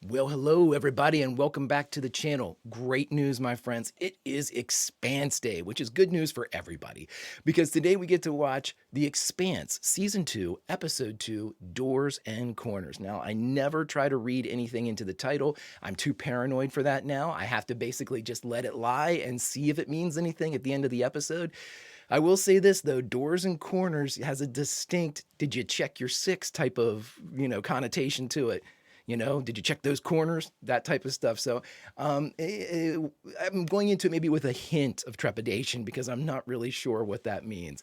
Well, hello everybody and welcome back to the channel. Great news, my friends. It is Expanse Day, which is good news for everybody because today we get to watch The Expanse Season 2, Episode 2, Doors and Corners. Now, I never try to read anything into the title. I'm too paranoid for that now. I have to basically just let it lie and see if it means anything at the end of the episode. I will say this though, Doors and Corners has a distinct did you check your six type of, connotation to it. Did you check those corners? That type of stuff. So I'm going into it maybe with a hint of trepidation because I'm not really sure what that means.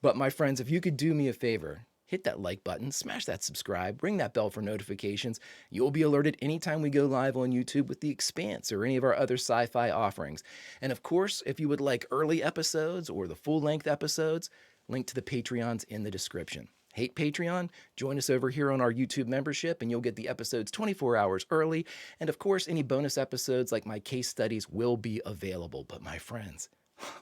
But my friends, if you could do me a favor, hit that like button, smash that subscribe, ring that bell for notifications. You'll be alerted anytime we go live on YouTube with The Expanse or any of our other sci-fi offerings. And of course, if you would like early episodes or the full-length episodes, link to the Patreons in the description. Hate Patreon? Join us over here on our YouTube membership and you'll get the episodes 24 hours early. And of course, any bonus episodes like my case studies will be available. But my friends,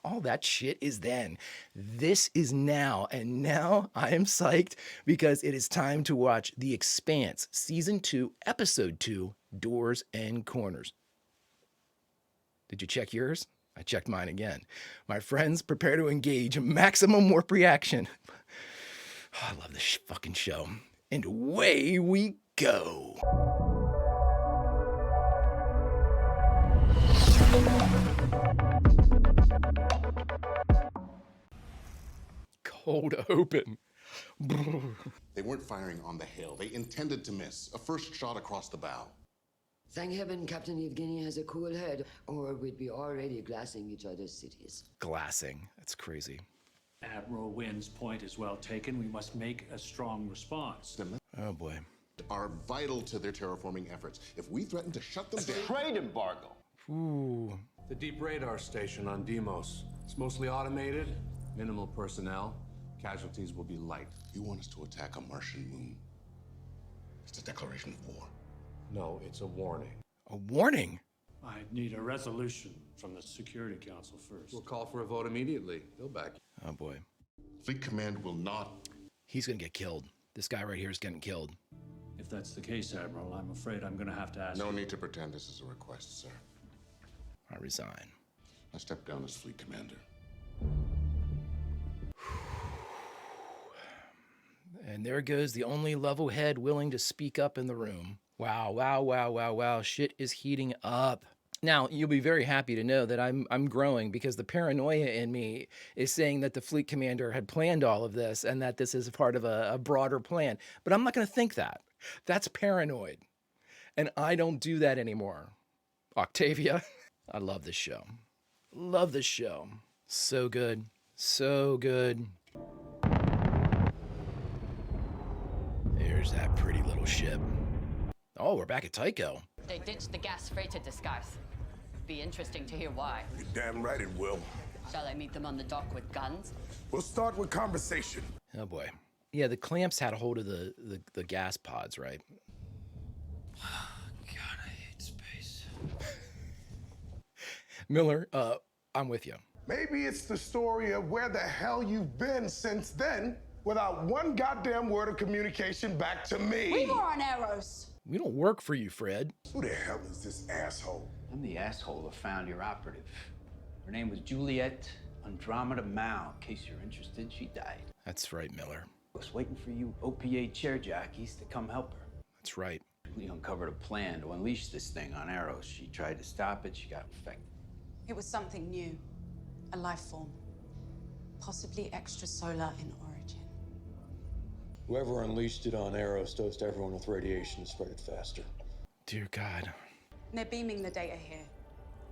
all that shit is then. This is now. And now I am psyched because it is time to watch The Expanse Season 2, Episode 2, Doors and Corners. Did you check yours? I checked mine again. My friends, prepare to engage maximum warp reaction. Oh, I love this fucking show. And away we go. Cold open. They weren't firing on the hill. They intended to miss. A first shot across the bow. Thank heaven Captain Yevgeny has a cool head, or we'd be already glassing each other's cities. Glassing. That's crazy. Admiral Wynn's point is well taken. We must make a strong response. Oh boy. Are vital to their terraforming efforts. If we threaten to shut them down... Trade embargo. Ooh. The deep radar station on Deimos. It's mostly automated, minimal personnel. Casualties will be light. You want us to attack a Martian moon? It's a declaration of war. No, it's a warning. A warning? I need a resolution from the Security Council first. We'll call for a vote immediately. They'll back you. Oh boy. Fleet Command will not... He's gonna get killed. This guy right here is getting killed. If that's the case, Admiral, I'm afraid I'm going to have to ask No you. need to pretend this is a request, sir. I resign. I step down as Fleet Commander. And there goes the only level head willing to speak up in the room. Wow, wow, wow, wow, wow. Shit is heating up. Now, you'll be very happy to know that I'm growing because the paranoia in me is saying that the fleet commander had planned all of this and that this is part of a broader plan. But I'm not going to think that. That's paranoid. And I don't do that anymore. Octavia, I love this show. Love this show. So good. So good. There's that pretty little ship. Oh, we're back at Tycho. They ditched the gas freighter disguise. Be interesting to hear why. You're damn right it will. Shall I meet them on the dock with guns? We'll start with conversation. Oh boy. Yeah, the clamps had a hold of the gas pods, right? God, I hate space. Miller, I'm with you. Maybe it's the story of where the hell you've been since then, without one goddamn word of communication back to me. We were on Arrows. We don't work for you, Fred. Who the hell is this asshole? I'm the asshole that found your operative. Her name was Juliet Andromeda Mao. In case you're interested, she died. That's right, Miller. I was waiting for you OPA chair jockeys to come help her. That's right. We uncovered a plan to unleash this thing on Arrows. She tried to stop it, she got infected. It was something new, a life form, possibly extrasolar in origin. Whoever unleashed it on Arrows dosed everyone with radiation to spread it faster. Dear God. They're beaming the data here.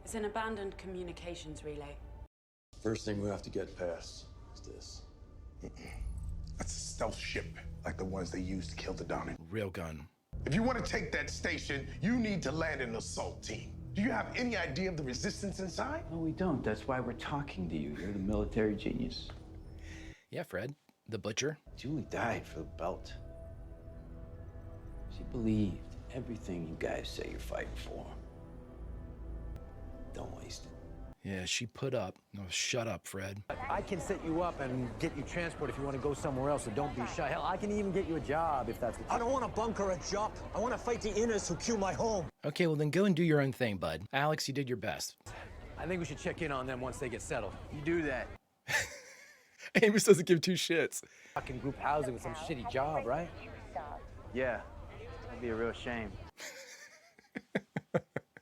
It's an abandoned communications relay. First thing we have to get past is this. That's a stealth ship, like the ones they used to kill the Donner. Railgun. If you want to take that station, you need to land an assault team. Do you have any idea of the resistance inside? No, we don't. That's why we're talking to you. You're the military genius. Yeah, Fred. The butcher. Julie died for the belt. She believed everything you guys say you're fighting for. Don't waste it. Yeah, she put up. No, shut up, Fred. I can set you up and get you transport if you want to go somewhere else, so don't be shy. Hell, I can even get you a job if that's what you... I don't want to bunker a job. I want to fight the inners who kill my home. Okay, well then go and do your own thing, bud. Alex, you did your best. I think we should check in on them once they get settled. You do that. Amos doesn't give two shits. Fucking group housing with some shitty job, right? Yeah, that'd be a real shame.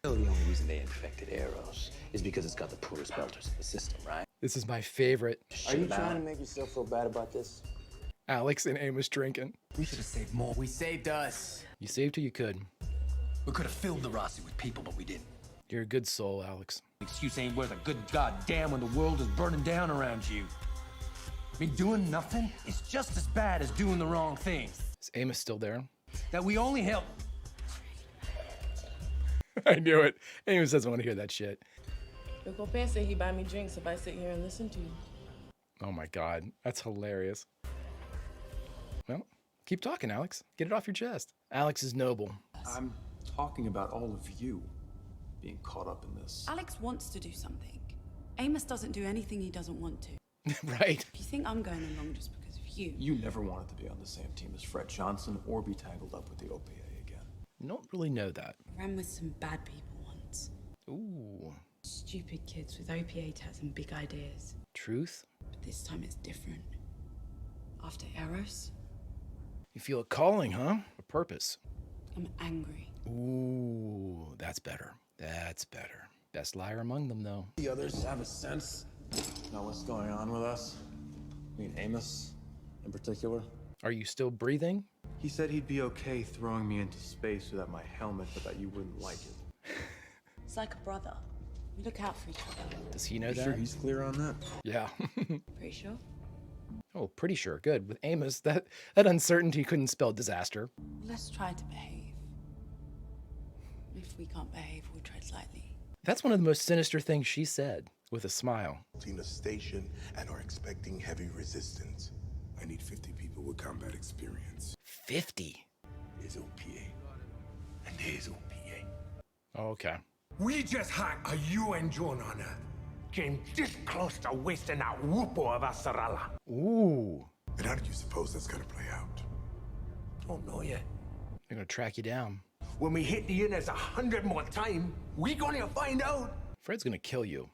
The only reason they infected Eros is because it's got the poorest belters in the system, right? This is my favorite. Are you trying to make yourself feel bad about this? Alex and Amos drinking. We should have saved more. We saved us. You saved who you could. We could have filled the Rossi with people, but we didn't. You're a good soul, Alex. Excuse ain't worth a good goddamn when the world is burning down around you. I mean, doing nothing is just as bad as doing the wrong thing. Is Amos still there? That we only help. I knew it. Amos doesn't want to hear that shit. Uncle Pan said he'd buy me drinks if I sit here and listen to you. Oh my God, that's hilarious. Well, keep talking, Alex. Get it off your chest. Alex is noble. I'm talking about all of you being caught up in this. Alex wants to do something. Amos doesn't do anything he doesn't want to. Right. If you think I'm going along just because of you... You never wanted to be on the same team as Fred Johnson or be tangled up with the OPA again. You don't really know that. I ran with some bad people once. Ooh. Stupid kids with OPA tats and big ideas. Truth? But this time it's different. After Eros, You feel a calling, huh? A purpose. I'm angry. Ooh, that's better. That's better. Best liar among them, though. The others have a sense about what's going on with us. I mean, Amos, in particular. Are you still breathing? He said he'd be okay throwing me into space without my helmet, but that you wouldn't like it. It's like a brother. We look out for each other. Does he know You that? sure he's clear on that? Yeah. Pretty sure? Oh, pretty sure. Good. With Amos, that uncertainty couldn't spell disaster. Let's try to behave. If we can't behave, we'll tread lightly. That's one of the most sinister things she said, with a smile. A station and are expecting heavy resistance. I need 50 people with combat experience. 50? There's OPA. And there's OPA. Oh, okay. We just had a UN drone on Earth. Came this close to wasting that whoopo of a Sarala. Ooh. And how did you suppose that's gonna play out? Don't know yet. They're gonna track you down. When we hit the inners 100 more times, we gonna find out. Fred's gonna kill you.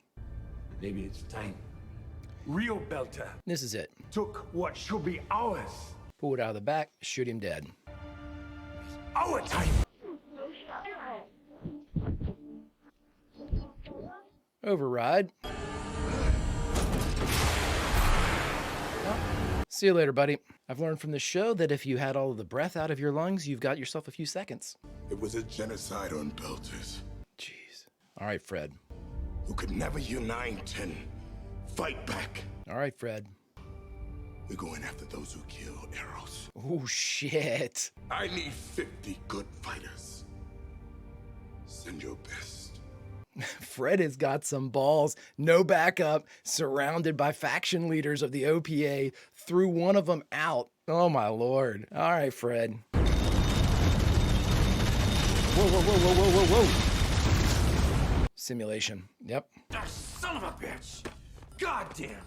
Maybe it's time. Real Belter This is it. took what should be ours. Pull it out of the back, shoot him dead. Our time. Override. Well, see you later, buddy. I've learned from the show that if you had all of the breath out of your lungs, you've got yourself a few seconds. It was a genocide on Belters. Jeez. All right, Fred. Who could never unite and fight back. All right, Fred. We're going after those who kill Eros. Oh, shit. I need 50 good fighters. Send your best. Fred has got some balls, no backup, surrounded by faction leaders of the OPA, threw one of them out. Oh my lord. All right, Fred. Whoa, whoa, whoa, whoa, whoa, whoa, whoa. Simulation. Yep. That son of a bitch. Goddamn.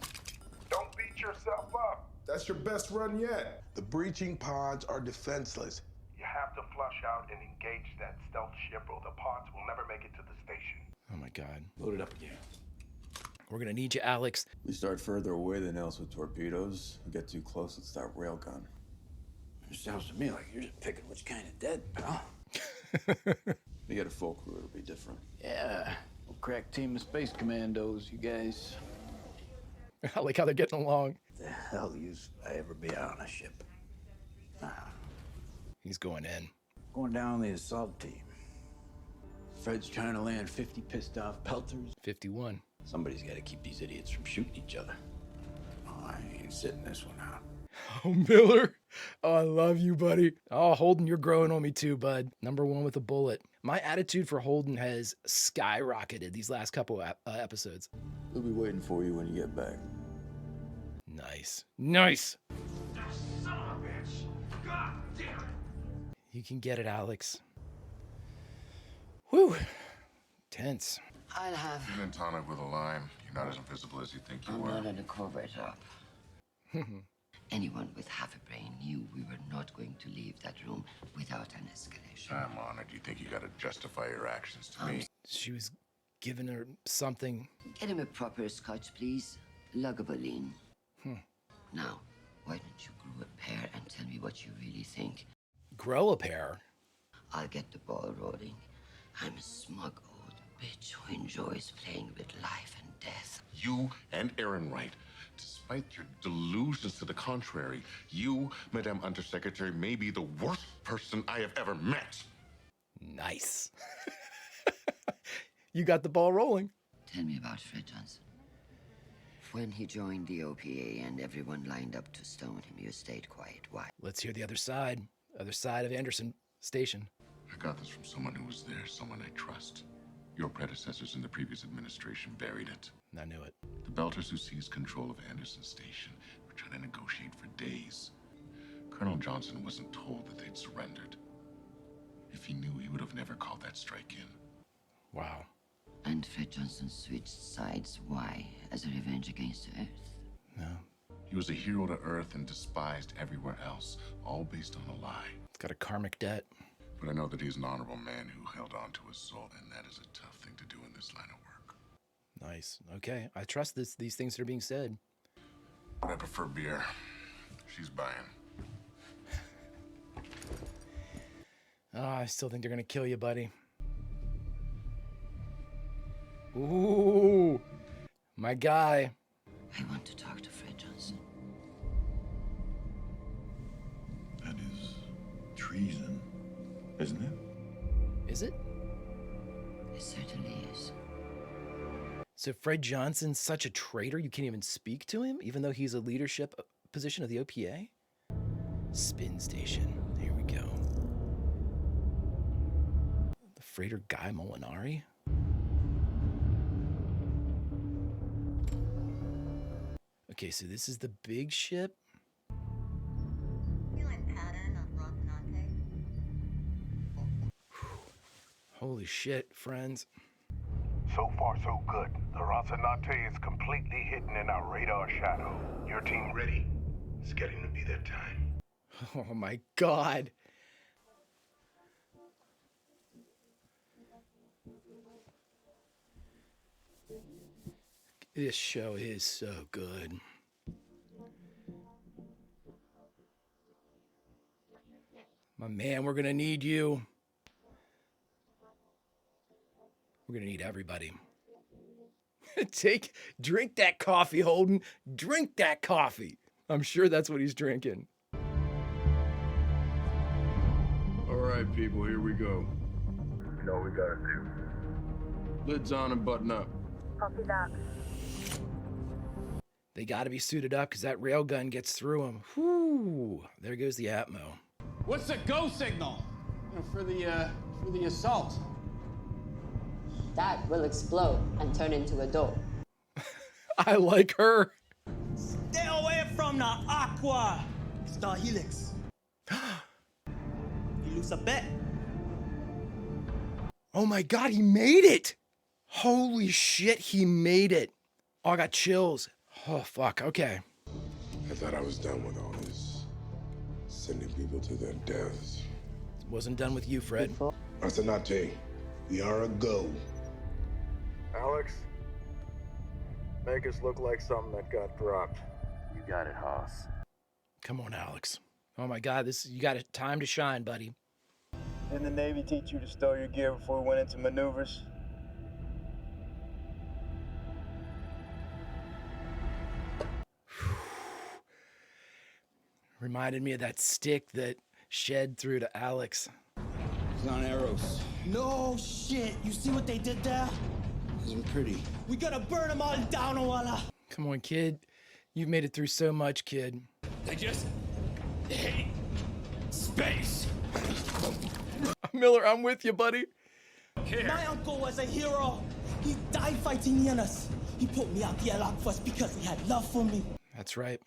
Don't beat yourself up. That's your best run yet. The breaching pods are defenseless. You have to flush out and engage that stealth ship or the pods will never make it to the station. Oh my god. Load it up again. We're gonna need you, Alex. We start further away than else with torpedoes. We get too close, it's that railgun. It sounds to me like you're just picking which kind of dead, pal. We get a full crew, it'll be different. Yeah, we'll crack team of space commandos, you guys. I like how they're getting along. The hell use I ever be out on a ship? He's going in. Going down the assault team. Fred's trying to land 50 pissed off pelters. 51. Somebody's got to keep these idiots from shooting each other. Oh, I ain't sitting this one out. Oh, Miller. Oh, I love you, buddy. Oh, Holden, you're growing on me too, bud. #1 with a bullet. My attitude for Holden has skyrocketed these last couple episodes. We'll be waiting for you when you get back. Nice. Nice. That son of a bitch. God damn it. You can get it, Alex. Whew. Tense. I'll have. You're in tonic with a lime. You're not as invisible as you think you I'm are. not in a covert up. Anyone with half a brain knew we were not going to leave that room without an escalation. I'm honored. You think you gotta justify your actions to me? She was giving her something. Get him a proper scotch, please. Lagavulin. Hmm. Now, why don't you grow a pair and tell me what you really think? Grow a pair? I'll get the ball rolling. I'm a smug old bitch who enjoys playing with life and death. You and Aaron Wright, despite your delusions to the contrary, you, Madame Undersecretary, may be the worst person I have ever met. Nice. You got the ball rolling. Tell me about Fred Johnson. When he joined the OPA and everyone lined up to stone him, you stayed quiet. Why? Let's hear the other side of Anderson Station. I got this from someone who was there, someone I trust. Your predecessors in the previous administration buried it. I knew it. The Belters who seized control of Anderson Station were trying to negotiate for days. Colonel Johnson wasn't told that they'd surrendered. If he knew, he would have never called that strike in. Wow. And Fred Johnson switched sides. Why? As a revenge against Earth? No. He was a hero to Earth and despised everywhere else, all based on a lie. It's got a karmic debt. But I know that he's an honorable man who held on to his soul, and that is a tough thing to do in this line of work. Nice. Okay. I trust these things that are being said. But I prefer beer. She's buying. Oh, I still think they're gonna kill you, buddy. Ooh, my guy. I want to talk to Fred Johnson. That is treason, isn't it? Is it? It certainly is. So Fred Johnson's such a traitor, you can't even speak to him, even though he's a leadership position of the OPA? Spin station. Here we go. The freighter Guy Molinari? Okay, so this is the big ship. Holy shit, friends. So far, so good. The Rocinante is completely hidden in our radar shadow. Your team ready? It's getting to be that time. Oh my God. This show is so good. My man, we're gonna need you. We're gonna need everybody. Drink that coffee, Holden. Drink that coffee. I'm sure that's what he's drinking. All right, people, here we go. You know what we gotta do. Lids on and button up. Copy that. They gotta be suited up because that railgun gets through them. Whoo! There goes the Atmo. What's the go signal? For the assault. That will explode and turn into a door. I like her. Stay away from the aqua. Star Helix. You lose a bet. Oh my God, he made it. Holy shit, he made it. Oh, I got chills. Oh, fuck. Okay. I thought I was done with all this. Sending people to their deaths. Wasn't done with you, Fred. Rocinante, we are a go. Alex, make us look like something that got dropped. You got it, Haas. Come on, Alex. Oh my God, you got time to shine, buddy. Didn't the Navy teach you to stow your gear before we went into maneuvers? Reminded me of that stick that shed through to Alex. It's on arrows. No shit. You see what they did there? Isn't pretty. We gotta burn them all down, Owala. Come on, kid. You've made it through so much, kid. I just hate space. Miller, I'm with you, buddy. My uncle was a hero. He died fighting Yanas. He put me out the airlock first because he had love for me. That's right.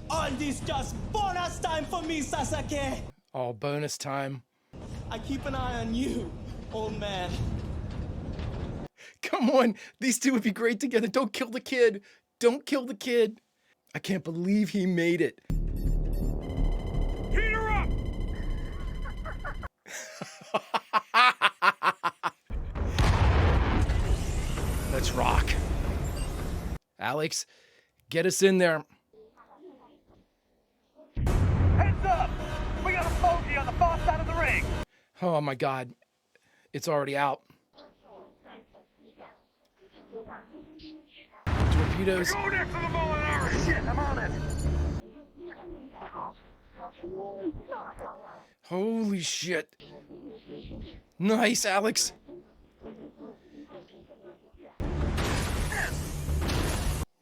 All this just bonus time for me, Sasaki. All bonus time. I keep an eye on you, old man. Come on. These two would be great together. Don't kill the kid. Don't kill the kid. I can't believe he made it. Heat her up! Let's rock. Alex, get us in there. Heads up! We got a bogey on the far side of the ring. Oh my God. It's already out. Torpedoes. Go next to the bow and arrow! Shit, I'm on it. Holy shit. Nice, Alex.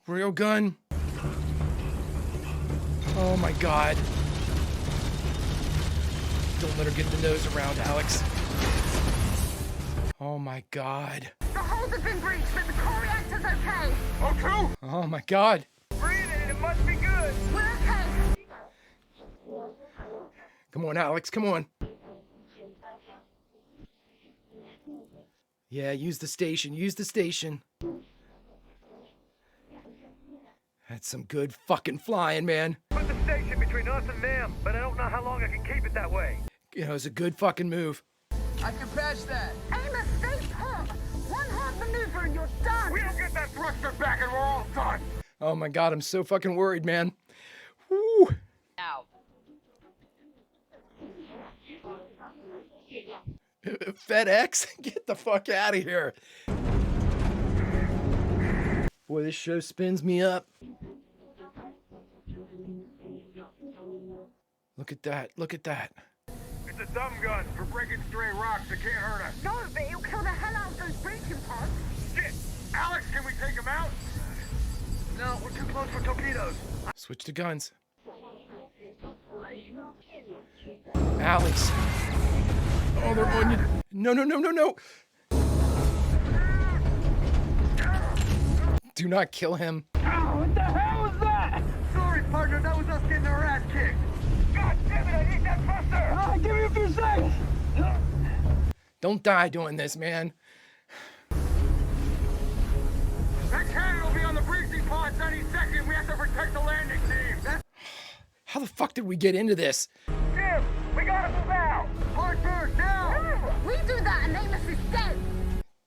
Railgun. Oh my God. Don't let her get the nose around, Alex. Oh my God. The holes have been breached, but the core reactor's okay. Oh, Oh my God. Breathing, it must be good. We're okay. Come on, Alex, come on. Yeah, use the station, use the station. That's some good fucking flying, man. Put the station between us and them, but I don't know how long I can keep it that way. You know, it's a good fucking move. I can patch that. Amos, stay put. One hard maneuver and you're done. We don't get that thruster back and we're all done. Oh my God, I'm so fucking worried, man. Woo. Now. FedEx? Get the fuck out of here. Boy, this show spins me up. Look at that, look at that. It's a dumb gun for breaking stray rocks that can't hurt us. No, but it'll kill the hell out of those breaching pods. Shit! Alex, can we take him out? No, we're too close for torpedoes. Switch to guns. Alex. Oh, they're on you. No, no, no, no, no. Do not kill him. Oh, what the hell was that? Sorry, partner, that was us getting our ass kicked. God damn it, I need that thruster. Give me a few seconds. Don't die doing this, man. That cannon will be on the breaching pods any second. We have to protect the landing team. How the fuck did we get into this? Jim, we gotta move out. Hard bird, now. We do that and Amos is dead.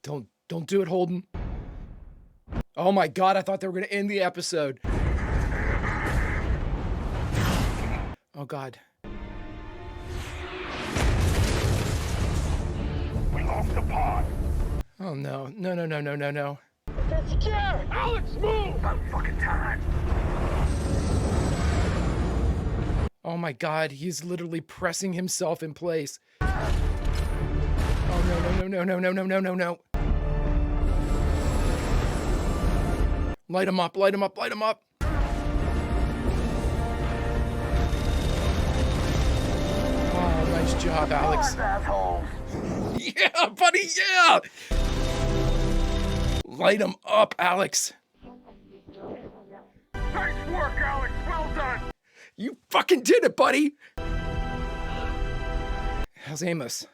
Don't do it, Holden. Oh my God, I thought they were gonna end the episode. Oh God. We lost the pod. Oh no, no, no, no, no, no, no. That's secure. Alex, move! About fucking time. Oh my God, he's literally pressing himself in place. Oh no, no, no, no, no, no, no, no, no. Light him up, light him up, light him up. Oh, nice job, Alex. Yeah, buddy, yeah! Light him up, Alex. Nice work, Alex. Well done. You fucking did it, buddy! How's Amos?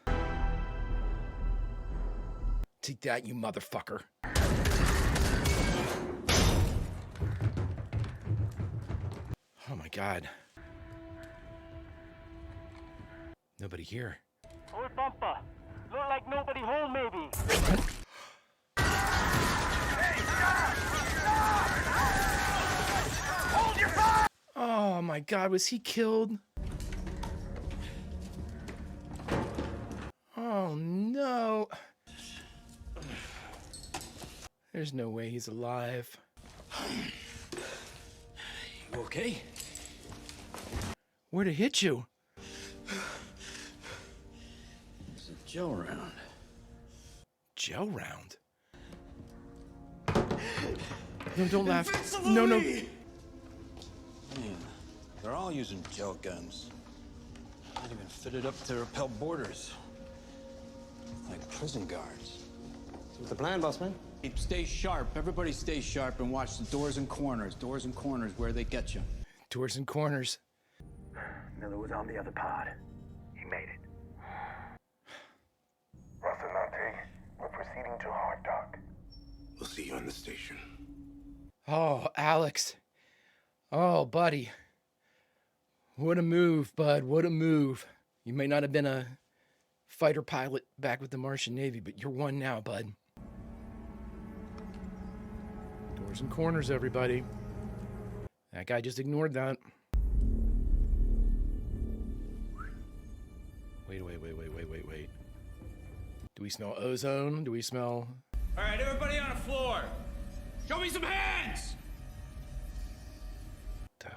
Take that, you motherfucker. Oh my God. Nobody here. Oh, Bumper. Look like nobody home, maybe. Hold your fire! Oh my God, was he killed? Oh no. There's no way he's alive. You okay? Where'd it hit you? It's a gel round. Gel round? No, don't laugh. No, no. Man, they're all using gel guns. Not even fitted up to repel boarders. Like prison guards. What's the plan, boss man? Stay sharp. Everybody stay sharp and watch the doors and corners. Doors and corners where they get you. Doors and corners. Miller was on the other pod. He made it. Rocinante, we're proceeding to hard dock. the station. Oh, Alex. Oh, buddy. What a move, bud. What a move. You may not have been a fighter pilot back with the Martian Navy, but you're one now, bud. Doors and corners, everybody. That guy just ignored that. Wait. Do we smell ozone? Do we smell... All right, everybody on the floor. Show me some hands! The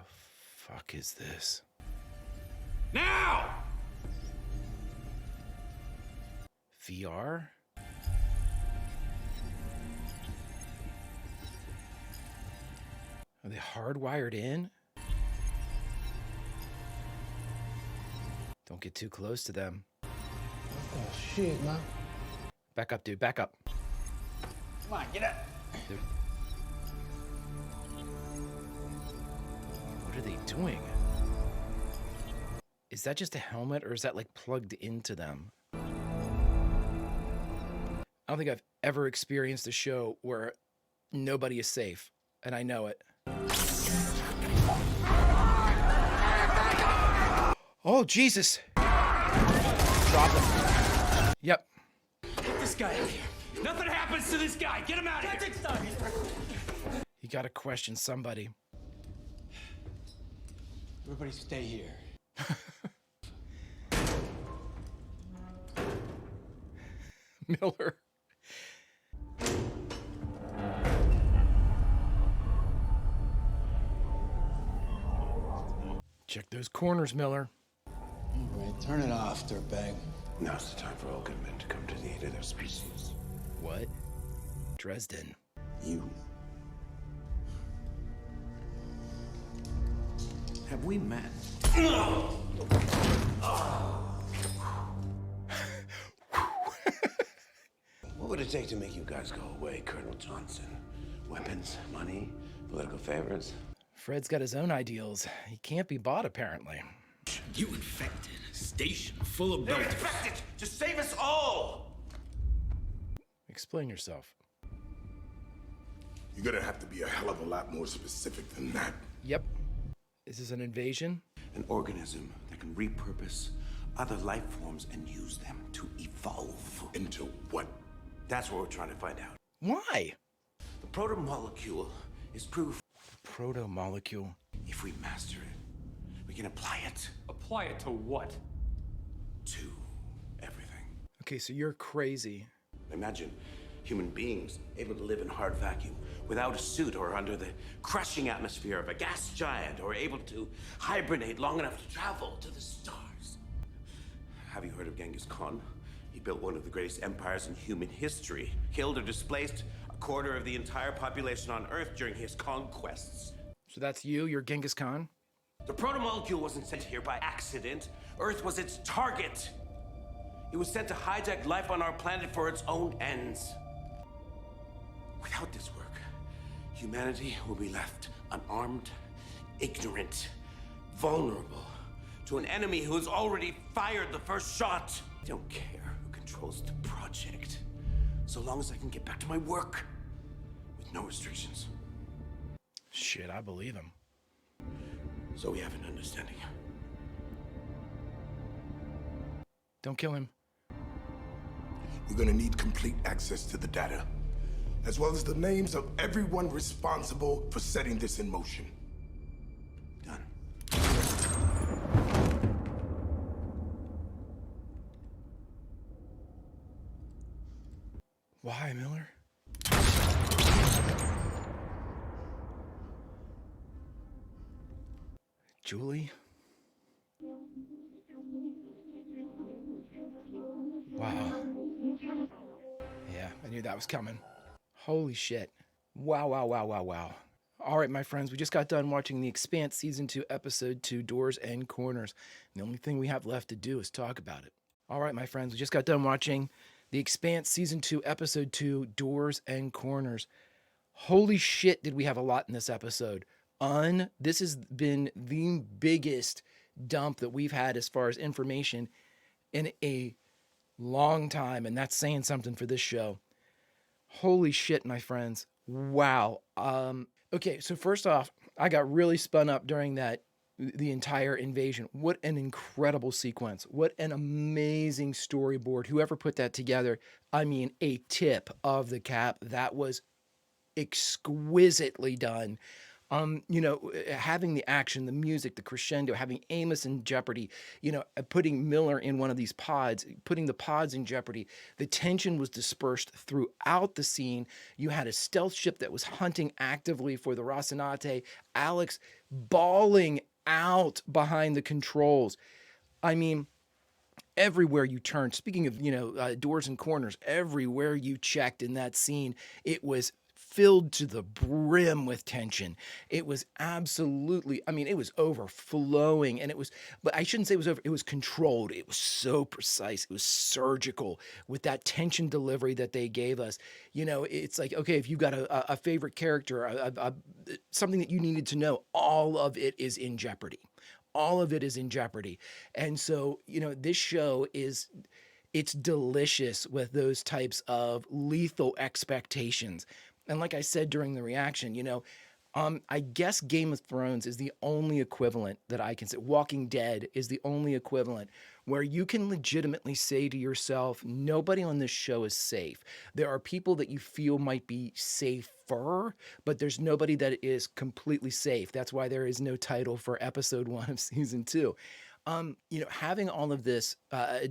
fuck is this? Now! VR? Are they hardwired in? Don't get too close to them. Oh, shit, man. Back up, dude. Back up. Come on, get up. Dude. What are they doing? Is that just a helmet or is that like plugged into them? I don't think I've ever experienced a show where nobody is safe, and I know it. Oh, Jesus. Drop him. Yep. Get this guy out of here. Nothing happens to this guy. Get him out of here. You gotta question somebody. Everybody stay here. Miller. Check those corners, Miller. All right, turn it off, dirtbag. Now's the time for all good men to come to the aid of their species. What? Dresden. You. Have we met? What would it take to make you guys go away, Colonel Johnson? Weapons, money, political favors? Fred's got his own ideals. He can't be bought, apparently. You infected a station full of belters. Infected to save us all! Explain yourself. You're gonna have to be a hell of a lot more specific than that. Yep. Is this an invasion? An organism that can repurpose other life forms and use them to evolve. Into what? That's what we're trying to find out. Why? The proto-molecule is proof. Proto-molecule? If we master it, we can apply it. Apply it to what? To everything. Okay, so you're crazy. Imagine human beings able to live in hard vacuum without a suit or under the crushing atmosphere of a gas giant, or able to hibernate long enough to travel to the stars. Have you heard of Genghis Khan? He built one of the greatest empires in human history, killed or displaced a quarter of the entire population on Earth during his conquests. So that's you? You're Genghis Khan? The proto-molecule wasn't sent here by accident. Earth was its target. It was sent to hijack life on our planet for its own ends. Without this work, humanity will be left unarmed, ignorant, vulnerable to an enemy who has already fired the first shot. I don't care who controls the project, so long as I can get back to my work with no restrictions. Shit, I believe him. So we have an understanding. Don't kill him. We're gonna need complete access to the data, as well as the names of everyone responsible for setting this in motion. Done. Why, Miller? Julie? Wow. Yeah, I knew that was coming. Holy shit. Wow. All right, my friends, we just got done watching The Expanse Season 2, Episode 2, Doors and Corners. The only thing we have left to do is talk about it. All right, my friends, we just got done watching The Expanse Season 2, Episode 2, Doors and Corners. Holy shit, did we have a lot in this episode. This has been the biggest dump that we've had as far as information in a long time, and that's saying something for this show. Holy shit, my friends. Wow. Okay, so first off, I got really spun up during the entire invasion. What an incredible sequence. What an amazing storyboard. Whoever put that together, I mean, a tip of the cap. That was exquisitely done. Having the action, the music, the crescendo, having Amos in jeopardy, putting Miller in one of these pods, putting the pods in jeopardy. The tension was dispersed throughout the scene. You had a stealth ship that was hunting actively for the Rocinante, Alex bawling out behind the controls. I mean, everywhere you turned, speaking of, doors and corners, everywhere you checked in that scene, it was filled to the brim with tension. It was absolutely, I mean, it was overflowing, and but I shouldn't say it was it was controlled. It was so precise. It was surgical with that tension delivery that they gave us. It's like, okay, if you got a favorite character, something that you needed to know, all of it is in jeopardy. All of it is in jeopardy. And so, this show it's delicious with those types of lethal expectations. And like I said during the reaction, I guess Game of Thrones is the only equivalent that I can say. Walking Dead is the only equivalent where you can legitimately say to yourself, nobody on this show is safe. There are people that you feel might be safer, but there's nobody that is completely safe. That's why there is no title for episode 1 of season 2. Having all of this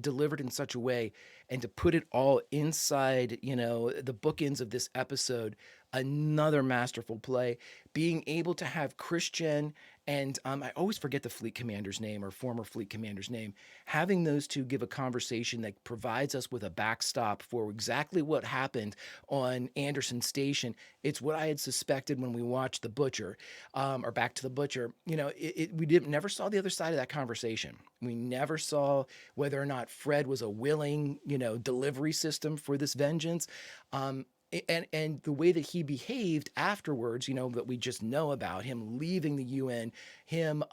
delivered in such a way, and to put it all inside, the bookends of this episode, another masterful play. Being able to have Christian and I always forget the fleet commander's name, or former fleet commander's name, having those two give a conversation that provides us with a backstop for exactly what happened on Anderson Station. It's what I had suspected when we watched The Butcher, or Back to the Butcher. We never saw the other side of that conversation. We never saw whether or not Fred was a willing, delivery system for this vengeance. And the way that he behaved afterwards, that we just know about him leaving the UN, him,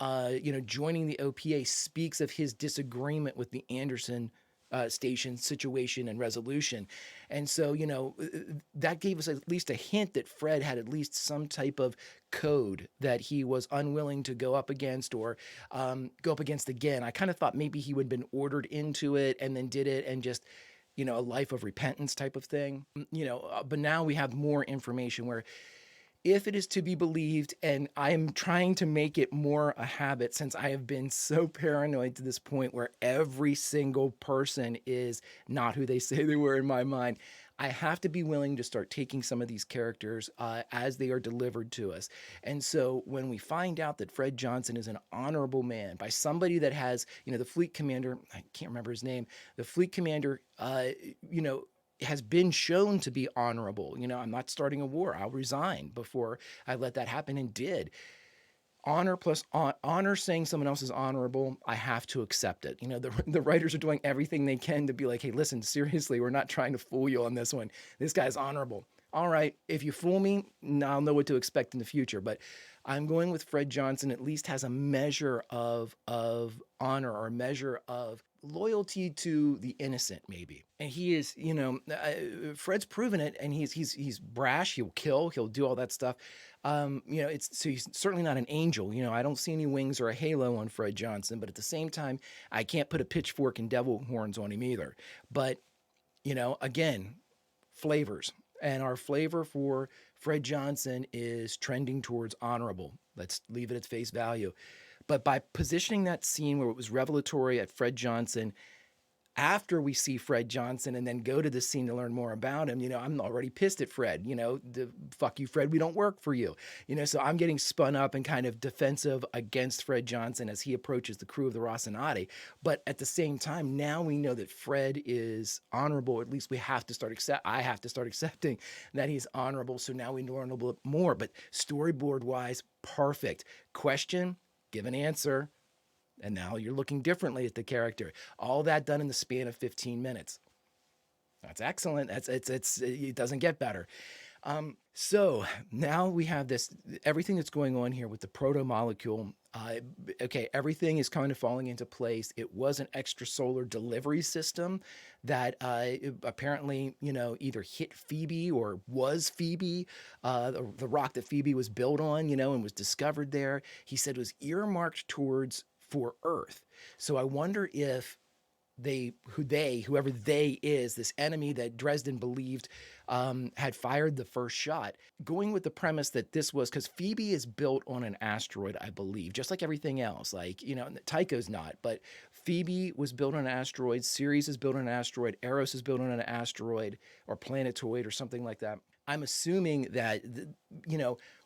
joining the OPA, speaks of his disagreement with the Anderson station situation and resolution. And so, that gave us at least a hint that Fred had at least some type of code that he was unwilling to go up against, or go up against again. I kind of thought maybe he would have been ordered into it and then did it, and just, a life of repentance type of thing, but now we have more information where, if it is to be believed, and I am trying to make it more a habit, since I have been so paranoid to this point where every single person is not who they say they were in my mind, I have to be willing to start taking some of these characters as they are delivered to us. And so when we find out that Fred Johnson is an honorable man by somebody that has, the fleet commander, I can't remember his name, the fleet commander, has been shown to be honorable. I'm not starting a war. I'll resign before I let that happen, and did. Honor plus honor, saying someone else is honorable, I have to accept it. The writers are doing everything they can to be like, hey, listen, seriously, we're not trying to fool you on this one. This guy's honorable. All right, if you fool me, I'll know what to expect in the future. But I'm going with Fred Johnson. At least has a measure of honor, or a measure of loyalty to the innocent, maybe. And he is, Fred's proven it, and he's brash. He'll kill. He'll do all that stuff. So he's certainly not an angel. I don't see any wings or a halo on Fred Johnson, but at the same time, I can't put a pitchfork and devil horns on him either. But, again, flavors. And our flavor for Fred Johnson is trending towards honorable. Let's leave it at face value. But by positioning that scene where it was revelatory at Fred Johnson, after we see Fred Johnson and then go to the scene to learn more about him, I'm already pissed at Fred, the fuck you, Fred, we don't work for you. So I'm getting spun up and kind of defensive against Fred Johnson as he approaches the crew of the Rocinante. But at the same time, now we know that Fred is honorable. At least I have to start accepting that he's honorable. So now we know a little bit more, but storyboard wise, perfect. Question, give an answer. And now you're looking differently at the character. All that done in the span of 15 minutes. That's excellent. It doesn't get better. So now we have this, everything that's going on here with the proto molecule. Okay, everything is kind of falling into place. It was an extrasolar delivery system that apparently, either hit Phoebe or was Phoebe, the rock that Phoebe was built on, and was discovered there. He said was earmarked towards for Earth. So I wonder if whoever they is, this enemy that Dresden believed had fired the first shot, going with the premise that this was because Phoebe is built on an asteroid, I believe, just like everything else. Like, Tycho's not, but Phoebe was built on an asteroid, Ceres is built on an asteroid, Eros is built on an asteroid or planetoid or something like that. I'm assuming that,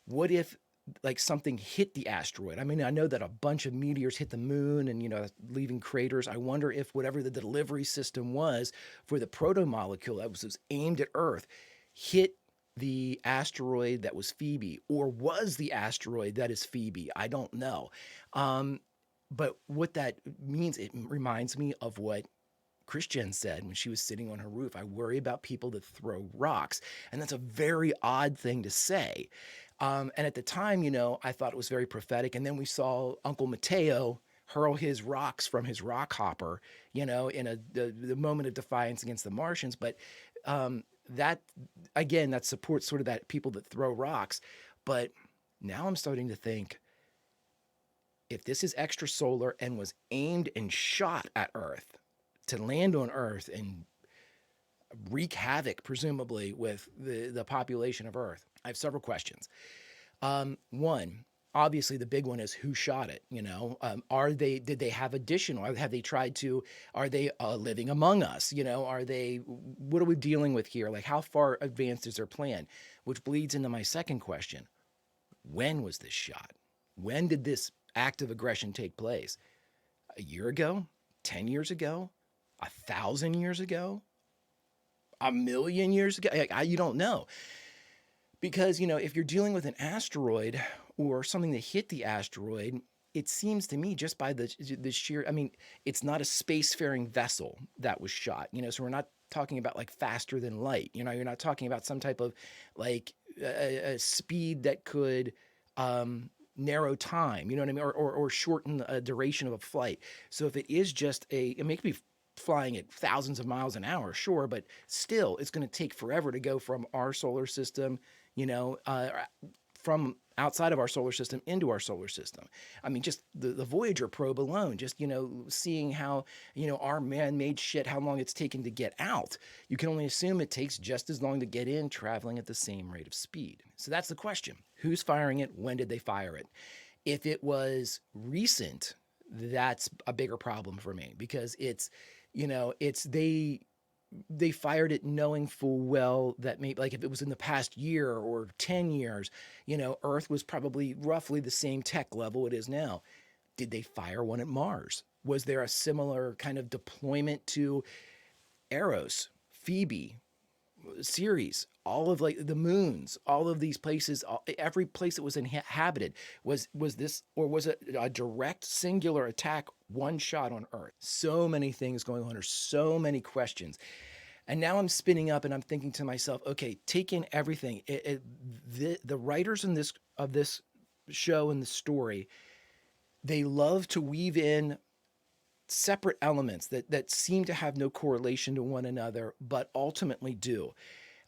what if like something hit the asteroid? I mean, I know that a bunch of meteors hit the moon and, leaving craters. I wonder if whatever the delivery system was for the proto molecule that was aimed at Earth hit the asteroid that was Phoebe, or was the asteroid that is Phoebe. I don't know. But what that means, it reminds me of what Christian said when she was sitting on her roof. I worry about people that throw rocks. And that's a very odd thing to say. And at the time, I thought it was very prophetic. And then we saw Uncle Mateo hurl his rocks from his rock hopper, in the moment of defiance against the Martians. But that, again, that supports sort of that people that throw rocks. But now I'm starting to think, if this is extrasolar and was aimed and shot at Earth to land on Earth and wreak havoc, presumably, with the population of Earth, I have several questions. One, obviously the big one is who shot it. Did they have additional? Have they tried to? Are they living among us? What are we dealing with here? Like, how far advanced is their plan? Which bleeds into my second question: when was this shot? When did this act of aggression take place? A year ago? 10 years ago? 1,000 years ago? 1,000,000 years ago? You don't know. Because, if you're dealing with an asteroid or something that hit the asteroid, it seems to me just by the sheer, it's not a spacefaring vessel that was shot, so we're not talking about like faster than light, you're not talking about some type of like a speed that could narrow time, you know what I mean? Or shorten a duration of a flight. So if it is just it may be flying at thousands of miles an hour, sure, but still it's going to take forever to go from our solar system, from outside of our solar system into our solar system. I mean, just the Voyager probe alone, just, seeing how, our man-made shit, how long it's taken to get out. You can only assume it takes just as long to get in, traveling at the same rate of speed. So that's the question. Who's firing it? When did they fire it? If it was recent, that's a bigger problem for me, because it's they fired it knowing full well that maybe, like, if it was in the past year or 10 years, Earth was probably roughly the same tech level it is now. Did they fire one at Mars? Was there a similar kind of deployment to Eros, Phoebe, Ceres, all of like the moons, all of these places, every place that was inhabited? Was this, or was it a direct singular attack, one shot on Earth? So many things going on, or so many questions. And now I'm spinning up and I'm thinking to myself, okay, take in everything. The writers of this show and the story, they love to weave in separate elements that seem to have no correlation to one another, but ultimately do.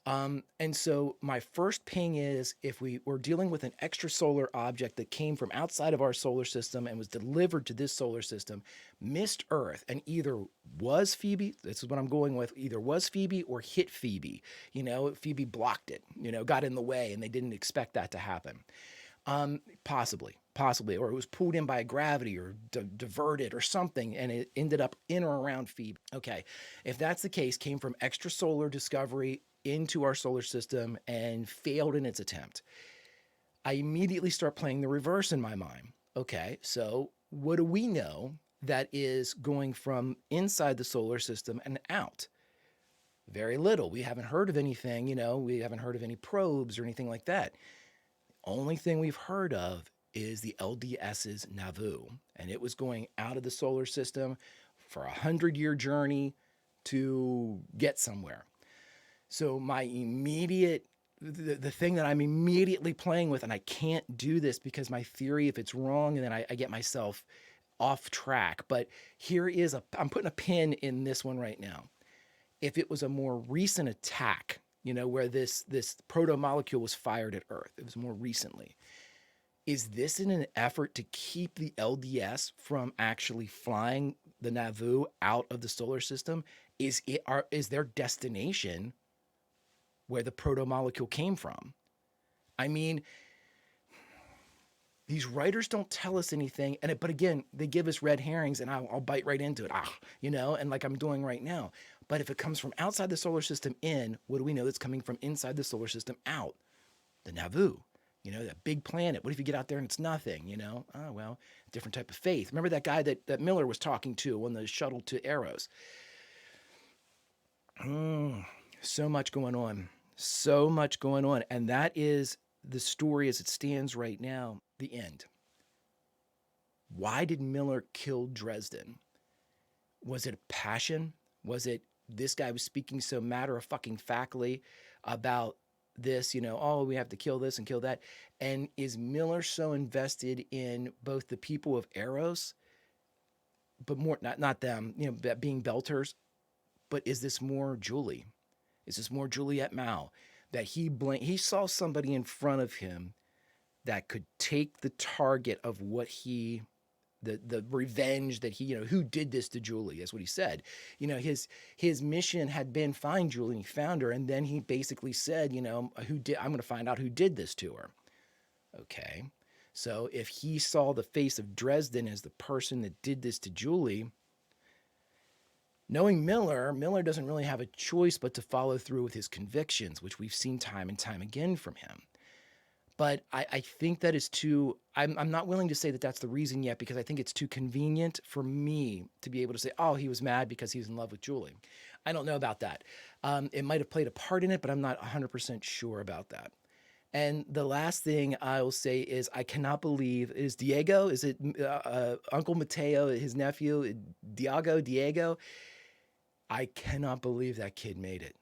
And so my first ping is, if we were dealing with an extrasolar object that came from outside of our solar system and was delivered to this solar system, missed Earth, and either was Phoebe, this is what I'm going with, either was Phoebe or hit Phoebe. Phoebe blocked it, got in the way, and they didn't expect that to happen. Possibly, or it was pulled in by gravity or diverted or something, and it ended up in or around Phoebe. Okay, if that's the case, came from extrasolar discovery into our solar system and failed in its attempt, I immediately start playing the reverse in my mind. Okay, so what do we know that is going from inside the solar system and out? Very little. We haven't heard of anything, we haven't heard of any probes or anything like that. Only thing we've heard of is the LDS's Nauvoo, and it was going out of the solar system for 100-year journey to get somewhere. So my immediate the thing that I'm immediately playing with, and I can't do this because my theory, if it's wrong, and then I get myself off track. But here is I'm putting a pin in this one right now. If it was a more recent attack, where this proto molecule was fired at Earth, it was more recently. Is this in an effort to keep the LDS from actually flying the Nauvoo out of the solar system? Is their destination where the proto molecule came from? I mean, these writers don't tell us anything, but again, they give us red herrings, and I'll bite right into it. And like I'm doing right now. But if it comes from outside the solar system in, what do we know that's coming from inside the solar system out? The Nauvoo. That big planet. What if you get out there and it's nothing? Oh, well, different type of faith. Remember that guy that Miller was talking to on the shuttle to Eros? So much going on. So much going on. And that is the story as it stands right now, the end. Why did Miller kill Dresden? Was it passion? Was it this guy was speaking so matter-of-fucking-factly about this, oh, we have to kill this and kill that? And is Miller so invested in both the people of Eros, but more, not them, being Belters, but is this more Julie? Is this more Juliet Mao? That he saw somebody in front of him that could take the target of what the revenge that who did this to Julie, is what he said. His mission had been find Julie, and he found her, and then he basically said, I'm going to find out who did this to her. Okay. So if he saw the face of Dresden as the person that did this to Julie, knowing Miller doesn't really have a choice but to follow through with his convictions, which we've seen time and time again from him. But I think that is too, I'm not willing to say that that's the reason yet, because I think it's too convenient for me to be able to say, oh, he was mad because he was in love with Julie. I don't know about that. It might have played a part in it, but I'm not 100% sure about that. And the last thing I will say is I cannot believe, is it Uncle Mateo, his nephew, Diego? I cannot believe that kid made it.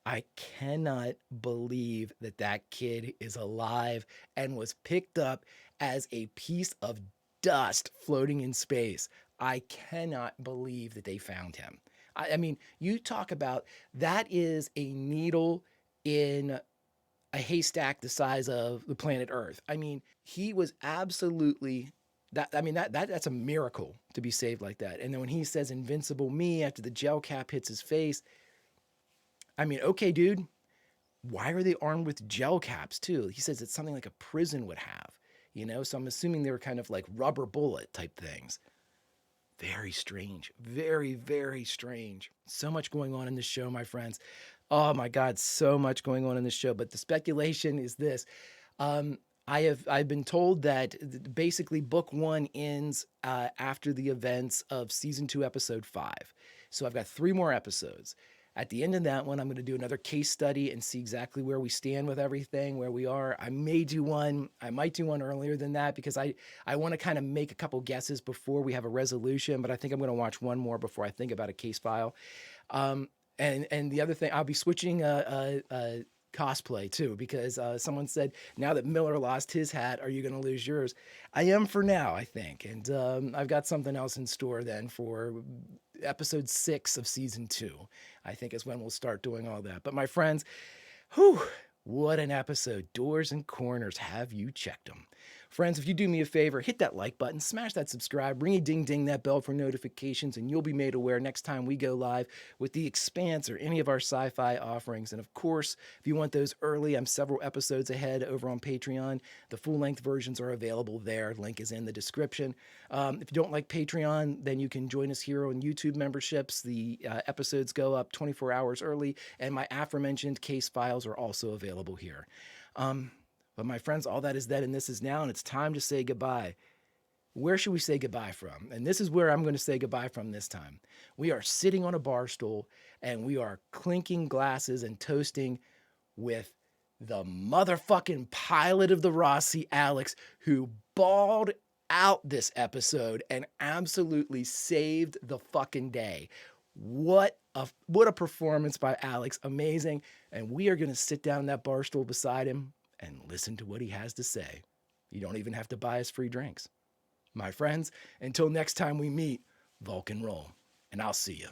I cannot believe that kid is alive and was picked up as a piece of dust floating in space. I cannot believe that they found him. I mean, you talk about, that is a needle in a haystack the size of the planet Earth. I mean, he was absolutely that's a miracle to be saved like that. And then when he says "invincible me" after the gel cap hits his face, I mean, okay, dude, why are they armed with gel caps too? He says it's something like a prison would have, so I'm assuming they were kind of like rubber bullet type things. Very strange. Very, very strange. So much going on in this show, my friends. Oh my God, so much going on in this show. But the speculation is this. I've been told that basically book 1 ends after the events of season 2, episode 5. So I've got 3 more episodes. At the end of that one, I'm going to do another case study and see exactly where we stand with everything, where we are. I might do one earlier than that, because I want to kind of make a couple guesses before we have a resolution, but I think I'm going to watch one more before I think about a case file. And the other thing, I'll be switching cosplay too, because someone said, now that Miller lost his hat, are you going to lose yours? I am for now, I think. And I've got something else in store then for episode 6 of season 2, I think, is when we'll start doing all that. But my friends, what an episode. Doors and corners, have you checked them? Friends, if you do me a favor, hit that like button, smash that subscribe, ring-a-ding-ding that bell for notifications, and you'll be made aware next time we go live with The Expanse or any of our sci-fi offerings. And of course, if you want those early, I'm several episodes ahead over on Patreon. The full-length versions are available there. Link is in the description. If you don't like Patreon, then you can join us here on YouTube memberships. The episodes go up 24 hours early, and my aforementioned case files are also available here. But my friends, all that is then and this is now, and it's time to say goodbye. Where should we say goodbye from? And this is where I'm going to say goodbye from this time. We are sitting on a bar stool, and we are clinking glasses and toasting with the motherfucking pilot of the Rossi, Alex, who balled out this episode and absolutely saved the fucking day. What What a performance by Alex. Amazing. And we are going to sit down in that bar stool beside him and listen to what he has to say. You don't even have to buy us free drinks. My friends, until next time we meet, Vulcan roll. And I'll see you.